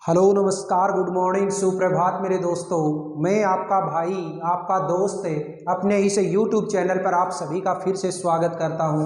Hello नमस्कार good morning सुप्रभात मेरे दोस्तों। मैं आपका भाई आपका दोस्त अपने इस YouTube चैनल पर आप सभी का फिर से स्वागत करता हूं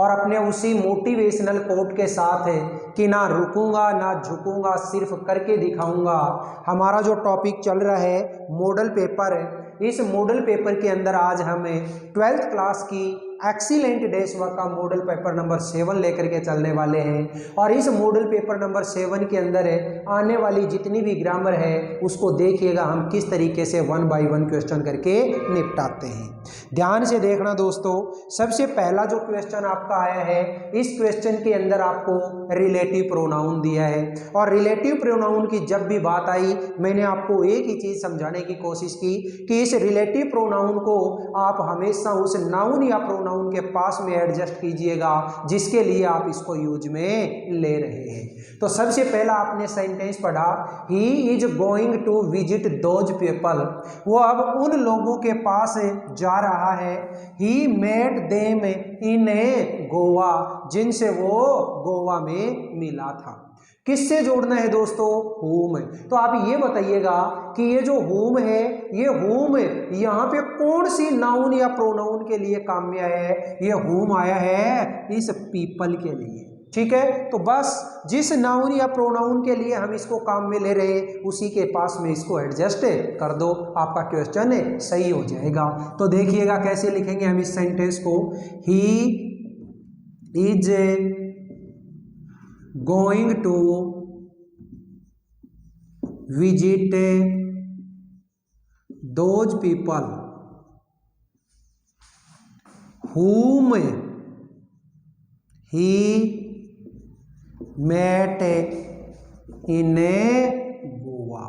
और अपने उसी मोटिवेशनल कोट के साथ है कि ना रुकूंगा ना झुकूंगा सिर्फ करके दिखाऊंगा। हमारा जो टॉपिक चल रहा है मॉडल पेपर, इस मॉडल पेपर के अंदर आज हमें 12th क्लास की एक्सीलेंट डेश वर्क का मॉडल पेपर नंबर 7 लेकर के चलने वाले हैं और इस मॉडल पेपर नंबर 7 के अंदर आने वाली जितनी भी ग्रामर है उसको देखिएगा हम किस तरीके से 1 बाय 1 क्वेश्चन करके निपटाते हैं। ध्यान से देखना दोस्तों। सबसे पहला जो क्वेश्चन आपका आया है, इस क्वेश्चन के अंदर आपको रिलेटिव प्रोनाउन दिया है और रिलेटिव प्रोनाउन की जब भी बात आई मैंने आपको एक ही चीज समझाने की कोशिश की कि इस रिलेटिव प्रोनाउन को आप हमेशा उस नाउन या प्रोनाउन के पास में एडजस्ट कीजिएगा जिसके लिए आप इसको यूज में ले रहे हैं। तो सबसे पहला आपने सेंटेंस पढ़ा, he is going to visit those people. वो अब उन लोगों के पास जा रहा है। He met them in a Goa, जिनसे वो गोवा में मिला था। किससे जोड़ना है दोस्तों? होम। तो आप ये बताइएगा कि ये जो होम है, ये होम यहाँ पे कौन सी नाउन या प्रोनाउन के लिए काम में आया है? ये होम आया है इस पीपल के लिए। ठीक है, तो बस जिस नाउन या प्रोनाउन के लिए हम इसको काम में ले रहे उसी के पास में इसको एडजस्ट कर दो, आपका क्वेश्चन सही हो जाएगा। तो देखिएगा कैसे लिखेंगे हम इस सेंटेंस को। He is going to visit those people whom he met in Goa.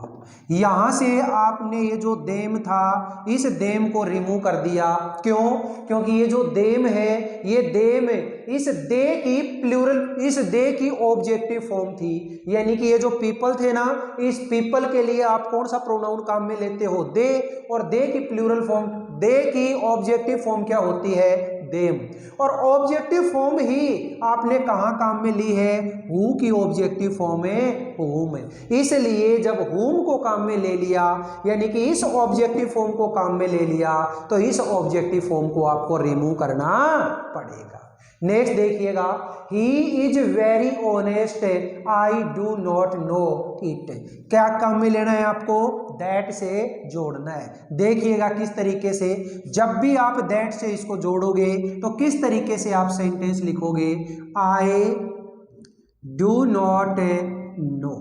यहां से आपने ये जो देम था इस देम को रिमूव कर दिया। क्यों? क्योंकि ये जो देम है, ये देम इस दे की प्लूरल, इस दे की ऑब्जेक्टिव फॉर्म थी। यानी कि ये जो पीपल थे ना, इस पीपल के लिए आप कौन सा प्रोनाउन काम में लेते हो? दे। और दे की प्लूरल फॉर्म, दे की ऑब्जेक्टिव फॉर्म क्या होती है? देम। और ऑब्जेक्टिव फॉर्म ही आपने कहां काम में ली है? हु की ऑब्जेक्टिव फॉर्म है होम। इसलिए जब होम को काम में ले लिया, यानी कि इस ऑब्जेक्टिव फॉर्म को काम में ले लिया, तो इस ऑब्जेक्टिव फॉर्म को आपको रिमूव करना पड़ेगा। नेक्स्ट देखिएगा, he is very honest I do not know it. क्या काम में लेना है आपको? दैट से जोड़ना है। देखिएगा किस तरीके से, जब भी आप दैट से इसको जोड़ोगे तो किस तरीके से आप सेंटेंस लिखोगे। आई डू नॉट नो,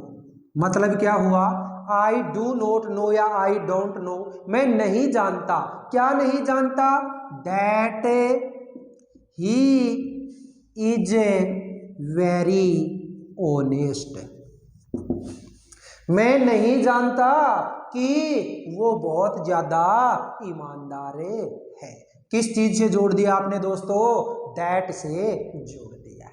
मतलब क्या हुआ? आई डू नॉट नो या आई डोंट नो, मैं नहीं जानता। क्या नहीं जानता? That he is very honest. मैं नहीं जानता कि वो बहुत ज्यादा ईमानदार है। किस चीज से जोड़ दिया आपने दोस्तों? दैट से जोड़ दिया।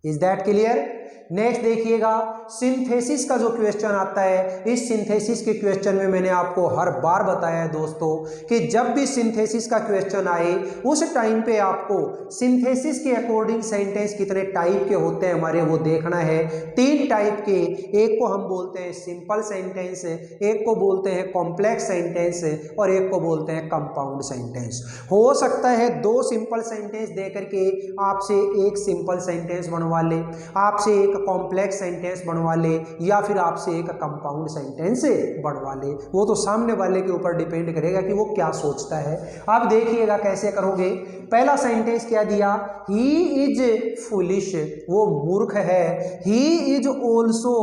Is that clear? नेक्स्ट देखिएगा, सिंथेसिस का जो क्वेश्चन आता है, इस सिंथेसिस के क्वेश्चन में मैंने आपको हर बार बताया है दोस्तों कि जब भी सिंथेसिस का क्वेश्चन आए उस टाइम पे आपको सिंथेसिस के अकॉर्डिंग सेंटेंस कितने टाइप के होते हैं हमारे वो देखना है। 3 टाइप के, एक को हम बोलते हैं सिंपल सेंटेंस, एक को बोलते हैं कॉम्प्लेक्स सेंटेंस और एक को बोलते हैं कंपाउंड सेंटेंस। हो सकता है 2 सिंपल सेंटेंस दे करके आपसे एक सिंपल सेंटेंस बनवा ले, आपसे एक कॉम्प्लेक्स सेंटेंस बनवा ले, या फिर आपसे एक कंपाउंड सेंटेंस बनवा ले। वो तो सामने वाले के ऊपर डिपेंड करेगा कि वो क्या सोचता है। अब देखिएगा कैसे करोगे। पहला सेंटेंस क्या दिया? ही इज फुलिश, वो मूर्ख है। ही इज ऑल्सो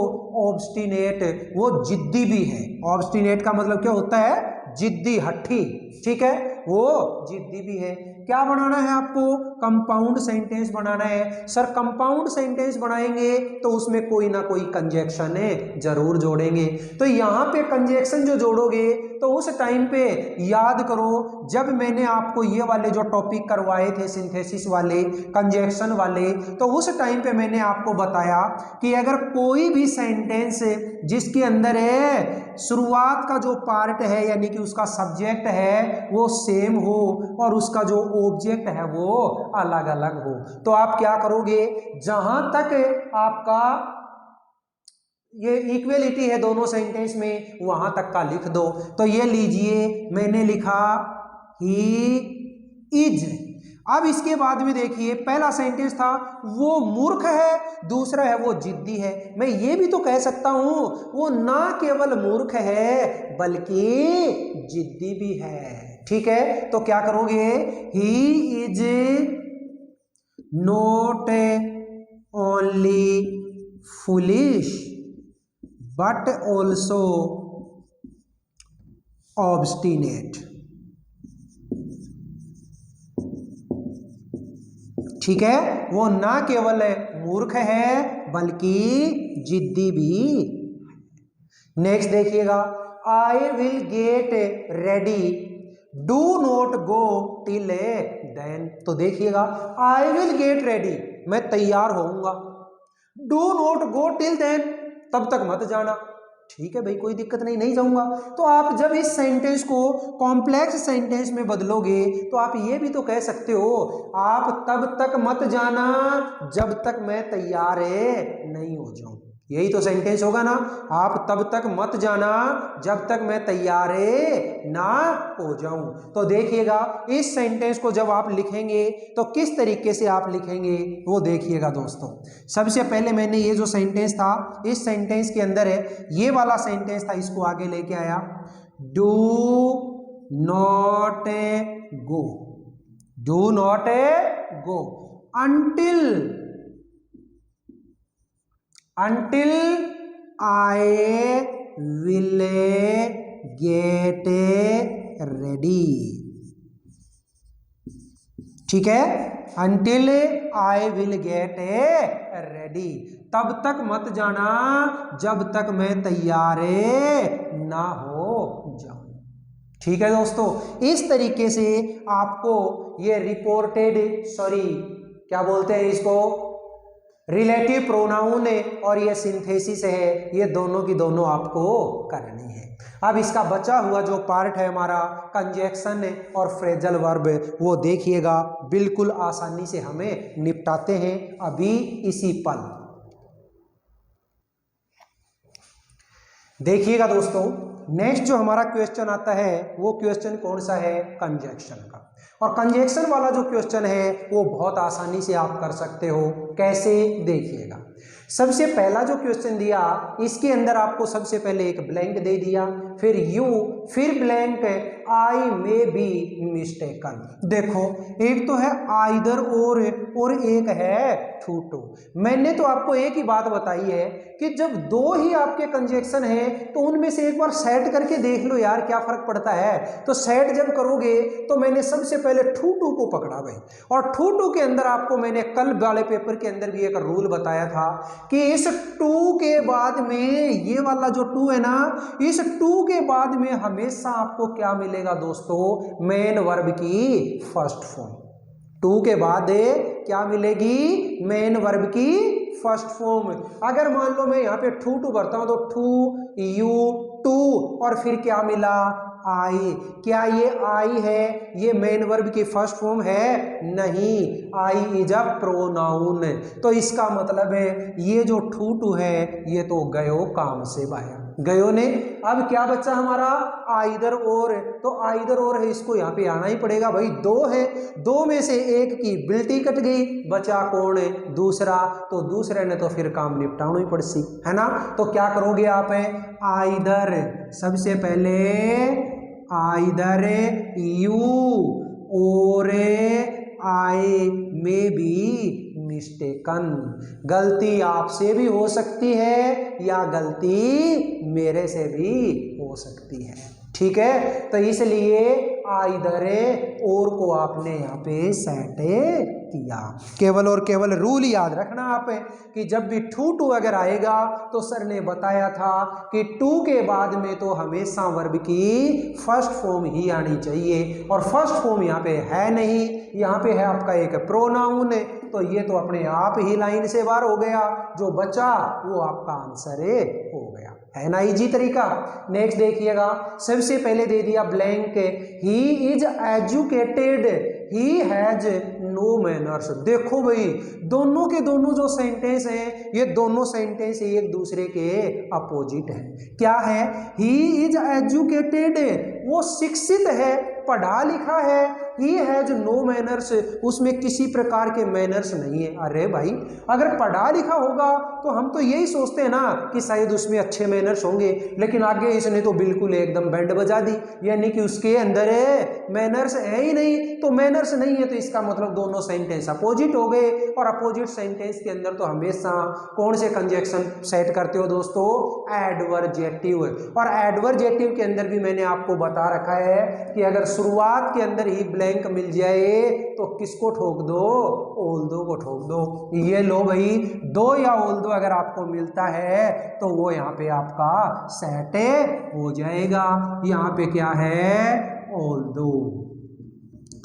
ऑब्स्टिनेट, वो जिद्दी भी है। ऑब्स्टिनेट का मतलब क्या होता है? जिद्दी, हट्ठी। ठीक है, वो जिद्दी भी है। क्या बनाना है आपको? कंपाउंड सेंटेंस बनाना है। सर कंपाउंड सेंटेंस बनाएंगे तो उसमें कोई ना कोई कंजक्शन जरूर जोड़ेंगे। तो यहाँ पे कंजक्शन जो जोड़ोगे तो उस टाइम पे याद करो, जब मैंने आपको ये वाले जो टॉपिक करवाए थे सिंथेसिस वाले, कंजक्शन वाले, तो उस टाइम पे मैंने आपको बताया कि अगर कोई भी सेंटेंस जिसके अंदर है शुरुआत का जो पार्ट है यानी कि उसका सब्जेक्ट है वो सेम हो और उसका जो ऑब्जेक्ट है वो अलग अलग हो, तो आप क्या करोगे? जहां तक आपका ये इक्वलिटी है दोनों सेंटेंस में, वहां तक का लिख दो। तो ये लीजिए मैंने लिखा ही इज। अब इसके बाद में देखिए पहला सेंटेंस था वो मूर्ख है, दूसरा है वो जिद्दी है। मैं ये भी तो कह सकता हूं वो ना केवल मूर्ख है बल्कि जिद्दी भी है। ठीक है, तो क्या करोगे, he is not only foolish but also obstinate. ठीक है, वो ना केवल मूर्ख है बल्कि जिद्दी भी। नेक्स्ट देखिएगा, I will get ready do not go till then. तो देखिएगा आई विल गेट रेडी, मैं तैयार होऊंगा, do not go till then, तब तक मत जाना। ठीक है भाई, कोई दिक्कत नहीं, नहीं जाऊंगा। तो आप जब इस सेंटेंस को कॉम्प्लेक्स सेंटेंस में बदलोगे तो आप ये भी तो कह सकते हो आप तब तक मत जाना जब तक मैं तैयार नहीं हो जाऊं। यही तो सेंटेंस होगा ना, आप तब तक मत जाना जब तक मैं तैयार ना हो जाऊं। तो देखिएगा इस सेंटेंस को जब आप लिखेंगे तो किस तरीके से आप लिखेंगे वो देखिएगा दोस्तों। सबसे पहले मैंने ये जो सेंटेंस था इस सेंटेंस के अंदर है ये वाला सेंटेंस था, इसको आगे लेके आया, do not go, do not go until I will get ready। ठीक है, until I will get ready, तब तक मत जाना जब तक मैं तैयार ना हो जाऊं। ठीक है दोस्तों, इस तरीके से आपको ये रिपोर्टेड, सॉरी क्या बोलते हैं इसको, रिलेटिव प्रोनाउन और ये सिंथेसिस है, ये दोनों की दोनों आपको करनी है। अब इसका बचा हुआ जो पार्ट है हमारा कंजक्शन और फ्रेजल वर्ब, वो देखिएगा बिल्कुल आसानी से हमें निपटाते हैं अभी इसी पल। देखिएगा दोस्तों, नेक्स्ट जो हमारा क्वेश्चन आता है वो क्वेश्चन कौन सा है, कंजक्शन का। और कंजक्शन वाला जो क्वेश्चन है वो बहुत आसानी से आप कर सकते हो। कैसे, देखिएगा सबसे पहला जो क्वेश्चन दिया इसके अंदर आपको सबसे पहले एक ब्लैंक दे दिया, फिर यू, फिर blank I may be mistaken. देखो एक तो है आइदर और एक है टू टू। मैंने तो आपको एक ही बात बताई है कि जब दो ही आपके कंजक्शन है तो उनमें से एक बार सेट करके देख लो यार क्या फर्क पड़ता है। तो सेट जब करोगे तो मैंने सबसे पहले टू टू को पकड़ा भाई, और टू टू के अंदर आपको मैंने कल वाले पेपर के अंदर भी एक रूल बताया था कि इस टू के बाद में ये वाला जो टू है ना, इस टू के बाद में हमेशा आपको क्या मिलेगा दोस्तों, मेन वर्ब की फर्स्ट फॉर्म। टू के बाद क्या मिलेगी, मेन वर्ब की फर्स्ट फॉर्म। अगर मान लो मैं यहाँ पे टू टू भरता हूं तो टू यू टू और फिर क्या मिला, आई। क्या ये आई है ये मेन वर्ब की फर्स्ट फॉर्म है, नहीं, आई इज अ प्रोनाउन। तो इसका मतलब है ये जो टू टू है ये तो गयो काम से बाहर, गयो ने। अब क्या बचा हमारा, आइदर और। तो आइदर और है, इसको यहाँ पे आना ही पड़ेगा भाई, दो है, दो में से एक की बिल्टी कट गई, बचा कौन है, दूसरा। तो दूसरे ने तो फिर काम निपटाना ही पड़सी है ना। तो क्या करोगे आप, आइदर, सबसे पहले आइदर यू और आई में भी मिस्टेकन। गलती आपसे भी हो सकती है या गलती मेरे से भी हो सकती है। ठीक है, तो इसलिए आइदर और को आपने यहाँ पे सेट किया। केवल और केवल रूल याद रखना आप कि जब भी टू टू अगर आएगा तो सर ने बताया था कि टू के बाद में तो हमेशा वर्ब की फर्स्ट फॉर्म ही आनी चाहिए, और फर्स्ट फॉर्म यहाँ पे है नहीं, यहाँ पे है आपका एक प्रोनाउन। तो ये तो अपने आप ही लाइन से बाहर हो गया, जो बचा वो आपका आंसर हो गया, है ना, इजी तरीका। नेक्स्ट देखिएगा, सबसे पहले दे दिया blank, he is educated he has no manners. देखो भाई दोनों के दोनों जो सेंटेंस हैं ये दोनों सेंटेंस एक दूसरे के अपोजिट है। क्या है? ही इज एजुकेटेड, वो शिक्षित है, पढ़ा लिखा है। ही हैज नो मैनर्स, उसमें किसी प्रकार के मैनर्स नहीं है। अरे भाई अगर पढ़ा लिखा होगा तो हम तो यही सोचते हैं ना कि शायद उसमें अच्छे मैनर्स होंगे, लेकिन आगे इसने तो बिल्कुल एकदम बैंड बजा दी, यानी कि उसके अंदर मैनर्स है ही नहीं। तो मैनर्स नहीं है तो इसका मतलब दोनों सेंटेंस अपोजिट हो गए, और अपोजिट सेंटेंस के अंदर तो हमेशा कौन से कंजक्शन सेट करते हो दोस्तों? एडवर्जेटिव। और एडवर्जेटिव के अंदर भी मैंने आपको बता रखा है कि अगर शुरुआत के अंदर ही ब्लैंक मिल जाए तो किसको ठोक दो? ऑल दो को ठोक दो। ये लो भाई, दो या ऑल दो अगर आपको मिलता है तो वो यहाँ पे आपका सेट हो जाएगा। यहाँ पे क्या है? ऑल दो।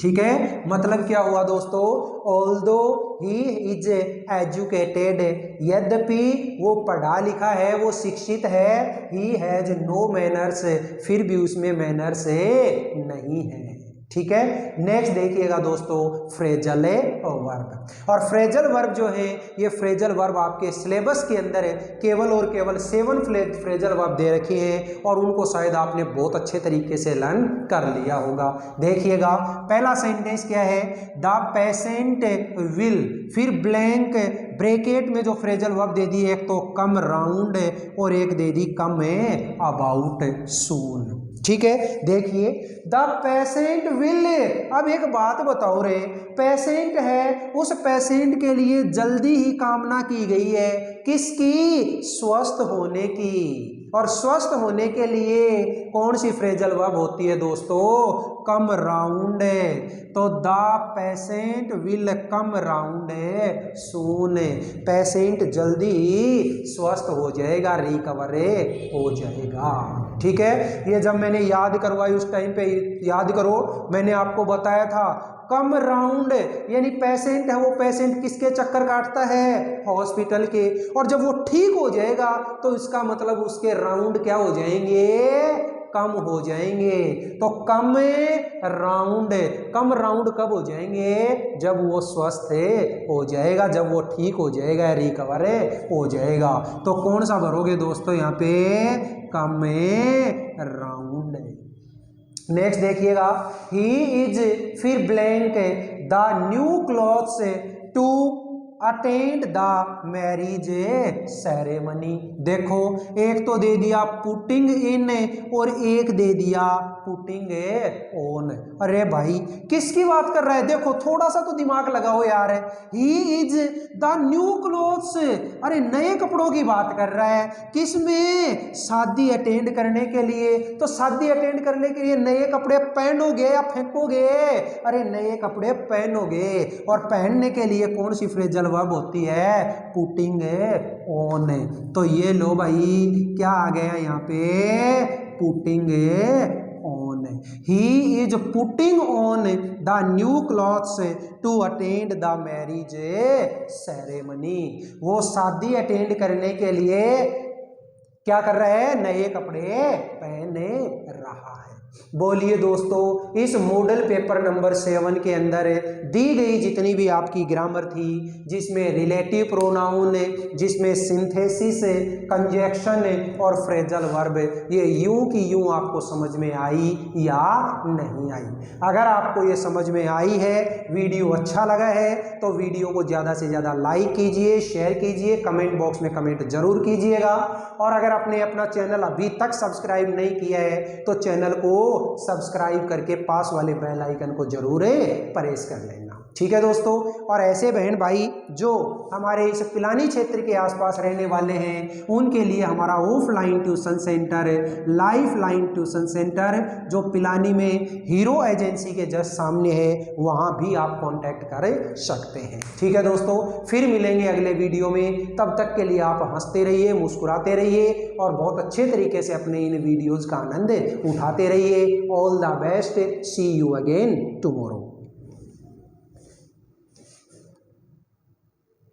ठीक है, मतलब क्या हुआ दोस्तों? ऑल्दो ही इज एजुकेटेड, यद्यपि वो पढ़ा लिखा है, वो शिक्षित है। ही हैज नो मैनर्स, फिर भी उसमें मैनर्स नहीं है। ठीक है, नेक्स्ट देखिएगा दोस्तों फ्रेजल वर्ब। और फ्रेजल वर्ब जो है ये फ्रेजल वर्ब आपके सिलेबस के अंदर है, केवल और केवल 7 फ्रेजल वर्ब दे रखी हैं और उनको शायद आपने बहुत अच्छे तरीके से लर्न कर लिया होगा। देखिएगा पहला सेंटेंस क्या है? द पेशेंट विल, फिर ब्लैंक ब्रैकेट में जो फ्रेजल वर्ब दे दी, एक तो कम राउंड और एक दे दी कम अबाउट सून। ठीक है, देखिए द पेशेंट विल। अब एक बात बताओ रे, पेशेंट है, उस पेशेंट के लिए जल्दी ही कामना की गई है। किसकी? स्वस्थ होने की। और स्वस्थ होने के लिए कौन सी फ्रेजल वर्ब होती है दोस्तों? Come round. तो the patient will come round soon, patient जल्दी ही स्वस्थ हो जाएगा, रिकवर हो जाएगा। ठीक है, ये जब मैंने याद करवाई उस टाइम पे याद करो, मैंने आपको बताया था कम राउंड यानी पेशेंट है, वो पेशेंट किसके चक्कर काटता है? हॉस्पिटल के। और जब वो ठीक हो जाएगा तो इसका मतलब उसके राउंड क्या हो जाएंगे? कम हो जाएंगे। तो कम राउंड, कम राउंड कब हो जाएंगे? जब वो स्वस्थ हो जाएगा, जब वो ठीक हो जाएगा, रिकवर हो जाएगा। तो कौन सा भरोगे दोस्तों यहाँ पे? कम राउंड। नेक्स्ट देखिएगा, ही इज फिर blank the new clothes to attend the marriage ceremony. देखो एक तो दे दिया पुटिंग इन और एक दे दिया पुटिंग ऑन। अरे भाई किसकी बात कर रहा है? देखो थोड़ा सा तो दिमाग लगाओ यार। He is the new clothes, अरे नए कपड़ों की बात कर रहा है। किसमें? शादी अटेंड करने के लिए। तो शादी अटेंड करने के लिए नए कपड़े पहनोगे या फेंकोगे? अरे नए कपड़े पहनोगे। और पहनने के लिए कौन सी फ्रेजल वर्ब होती है? Putting on. तो ये लो भाई क्या आ गया यहाँ पे? Putting on. He is putting on the new clothes to attend the marriage ceremony. वो शादी अटेंड करने के लिए क्या कर रहा है? नए कपड़े पहने रहा है। बोलिए दोस्तों, इस मॉडल पेपर नंबर 7 के अंदर दी गई जितनी भी आपकी ग्रामर थी, जिसमें रिलेटिव प्रोनाउन, जिसमें सिंथेसिस, कंजक्शन और फ्रेजल वर्ब, ये यूं की यूं आपको समझ में आई या नहीं आई? अगर आपको ये समझ में आई है, वीडियो अच्छा लगा है तो वीडियो को ज़्यादा से ज़्यादा लाइक कीजिए, शेयर कीजिए, कमेंट बॉक्स में कमेंट जरूर कीजिएगा। और अगर आपने अपना चैनल अभी तक सब्सक्राइब नहीं किया है तो चैनल को सब्सक्राइब करके पास वाले बेल आइकन को जरूर प्रेस कर लेना। ठीक है दोस्तों, और ऐसे बहन भाई जो हमारे इस पिलानी क्षेत्र के आसपास रहने वाले हैं उनके लिए हमारा offline tuition centre life line tuition centre जो पिलानी में हीरो एजेंसी के जस्ट सामने है, वहां भी आप कांटेक्ट कर सकते हैं। ठीक है दोस्तों, फिर मिलेंगे अगले वीडियो में। तब तक के लिए आप हंसते रहिए, मुस्कुराते रहिए और बहुत अच्छे तरीके से अपने इन वीडियोज का आनंद उठाते रहिए। All the best, see you again tomorrow.